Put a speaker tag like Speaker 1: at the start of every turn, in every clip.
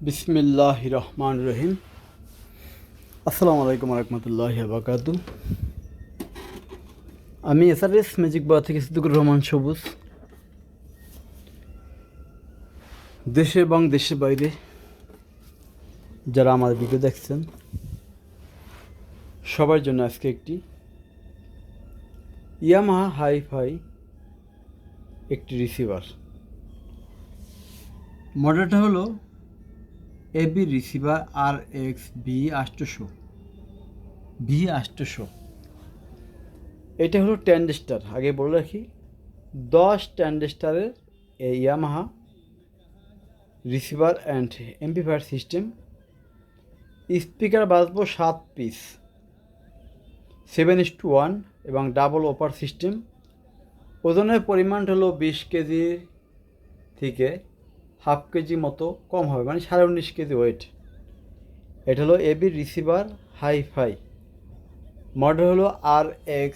Speaker 1: বিসমিল্লাহ রহমান রহিম। আসসালামু আলাইকুম রহমতুল্লাহ বাকাতু। আমি SRS ম্যাজিক বার থেকে সিদ্দিকুর রহমান সবুজ। দেশে এবং দেশের বাইরে যারা আমার ভিডিও দেখছেন সবার জন্য আজকে একটি ইয়ামাহা হাই-ফাই একটি রিসিভার। মডেলটা হলো এবি রিসিভার RX V800। এটা হলো ট্যান্ডেস্টার। আগে বলে রাখি 10 ট্যান্ডেস্টারের এই Yamaha receiver and amplifier system. Speaker বাজবো 7 পিস 7:1 এবং ডাবল অপার সিস্টেম। ওজনের পরিমাণ হলো 20 কেজি থেকে হাফ কেজি মতো কম হবে, মানে 19.5 কেজি ওয়েট। এটা হলো এবি রিসিভার হাই-ফাই। মডেল হলো RX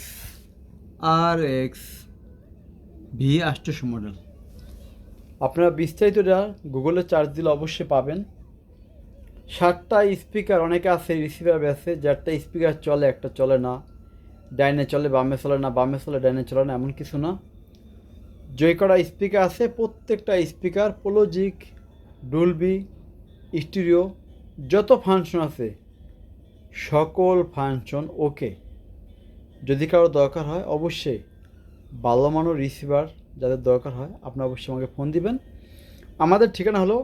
Speaker 1: V800 মডেল। আপনারা বিস্তারিতটা গুগলে সার্চ দিলে অবশ্যই পাবেন। 7টা স্পিকার, অনেকে আছে রিসিভার বেছে যারটা স্পিকার চলে একটা চলে না, ডাইনে চলে বামে চলে না, বামে চলে ডাইনে চলে না, এমন কিছু না। যে কটা স্পিকার আছে প্রত্যেকটা স্পিকার পোলোজিক, ডুলবি, স্টিরিও যত ফাংশন আছে সকল ফাংশন ওকে। যদি কারো দরকার হয় অবশ্যই ভালো মানের রিসিভার যাদের দরকার হয় আপনারা অবশ্যই আমাকে ফোন দিবেন। আমাদের ঠিকানা হলো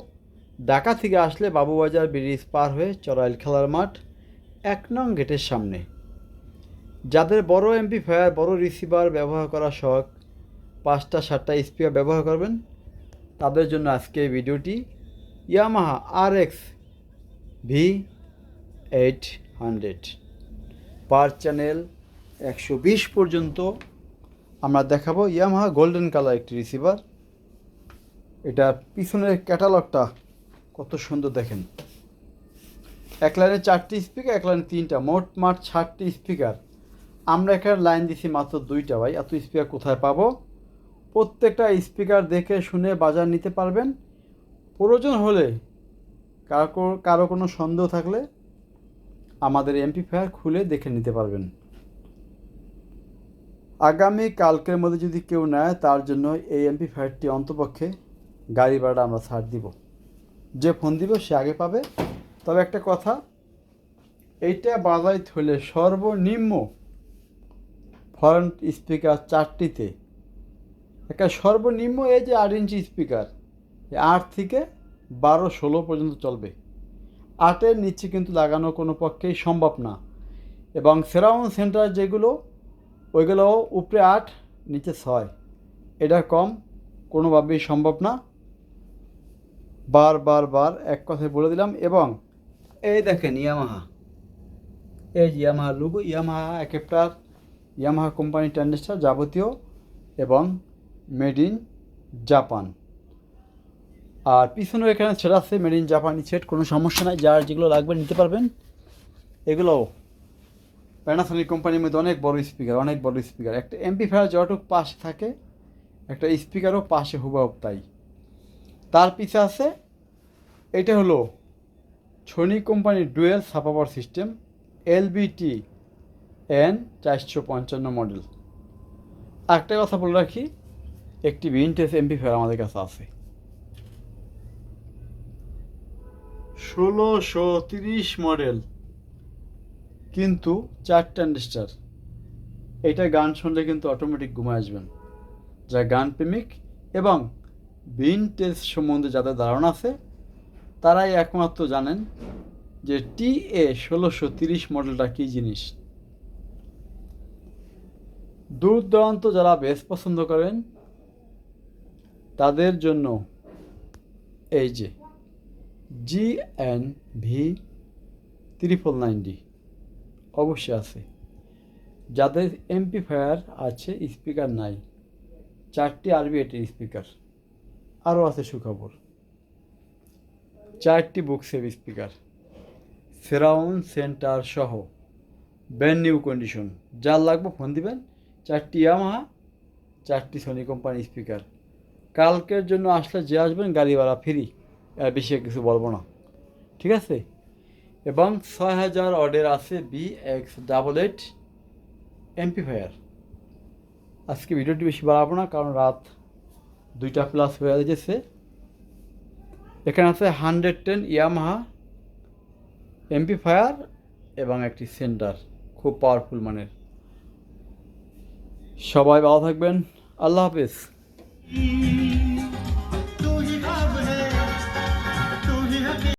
Speaker 1: ঢাকা থেকে আসলে বাবুবাজার ব্রিজ পার হয়ে চড়াইল খেলার মাঠ 1 নং গেটের সামনে। যাদের বড় এমপ্লিফায়ার, বড় রিসিভার ব্যবহার করা শখ, 5টা 7টা স্পিকার ব্যবহার করবেন, তাদের জন্য আজকে এই ভিডিওটি। ইয়ামাহা RX V800 পার চ্যানেল 120 পর্যন্ত আমরা দেখাবো। ইয়ামাহা গোল্ডেন কালার একটি রিসিভার। এটা পিছনের ক্যাটালগটা কত সুন্দর দেখেন। এক লাইনে 4টি স্পিকার, এক লাইনে 3টা, মোট 6টি স্পিকার। আমরা এখানে লাইন দিছি মাত্র 2টা। ভাই এত স্পিকার কোথায় পাবো? প্রত্যেকটা স্পিকার দেখে শুনে বাজার নিতে পারবেন। প্রয়োজন হলে কারো কোনো সন্দেহ থাকলে আমাদের এমপ্লিফায়ার খুলে দেখে নিতে পারবেন। আগামী কালকের মধ্যে যদি কেউ নেয় তার জন্য এই এমপ্লিফায়ারটি অন্তপক্ষে গাড়ি ভাড়া আমরা ছাড় দিব। যে ফোন দিব সে আগে পাবে। তবে একটা কথা, এইটা বাজাইতে হলে সর্বনিম্ন ফ্রন্ট স্পিকার 4টিতে একটা সর্বনিম্ন এই যে 8 ইঞ্চি স্পিকার 8 থেকে 12-16 পর্যন্ত চলবে। 8-এর নিচে কিন্তু লাগানো কোনো পক্ষেই সম্ভব না। এবং সারাউন্ড সেন্টার যেগুলো ওইগুলো উপরে 8 নিচে 6, এটা কম কোনোভাবেই সম্ভব না। বার এক কথায় বলে দিলাম। এবং এই দেখেন ইয়ামাহা, এই ইয়ামাহা লোগো, ইয়ামাহা এক একটা ইয়ামাহা কোম্পানি ট্যান্ডেস্টার যাবতীয় এবং মেড ইন জাপান। আর পিছনের এখানে সেট আছে মেড ইন জাপানি সেট, কোনো সমস্যা নাই। যার যেগুলো লাগবে নিতে পারবেন। এগুলো প্যানাসোনিক কোম্পানির মধ্যে অনেক বড় স্পিকার। একটা এমপ্লিফায়ার যতটুকু পাশে থাকে একটা স্পিকারও পাশে হুবহু তাই। তার পিছে আছে এটা হলো সোনি কোম্পানির ডুয়েল সাবওয়ার সিস্টেম LBT-N455 মডেল। একটা কথা বলে রাখি, একটি ভিনটেজ এমপ্লিফায়ার আমাদের কাছে আছে 1630 মডেল, কিন্তু 4 ট্রানজিস্টার। এটা গান শুনলে কিন্তু অটোমেটিক ঘুমায় আসবেন। যারা গান প্রেমিক এবং ভিনটেজ সম্বন্ধে যাদের ধারণা আছে তারাই একমাত্র জানেন যে TA1630 মডেলটা কী জিনিস। দূর দূরান্ত যারা বেস পছন্দ করেন তাদের জন্য এই যে GNV999D অবশ্যই আছে। যাদের এমপ্লিফায়ার আছে স্পিকার নাই, 4টি RB8 স্পিকার, আরও আছে সুখবর, 4টি বুকসেভ স্পিকার, সারাউন্ড সেন্টার সহ ব্র্যান্ড নিউ কন্ডিশন। যার লাগবে ফোন দিবেন। 4টি ইয়ামাহা, 4টি সোনি কোম্পানি স্পিকার। কালকের জন্য আসলে যে আসবেন গাড়ি ভাড়া ফ্রি, আর বেশি কিছু বলবো না। ঠিক আছে, এবং 6000 অর্ডের আছে BX88 এমপ্লিফায়ার। আজকে ভিডিওটি বেশি বাড়াবো না, কারণ রাত 2টা+ হয়ে গেছে। এখানে আছে 110 ইয়ামাহা এমপ্লিফায়ার এবং একটি সেন্টার, খুব পাওয়ারফুল মানের। সবাই ভালো থাকবেন, আল্লাহ হাফেজ।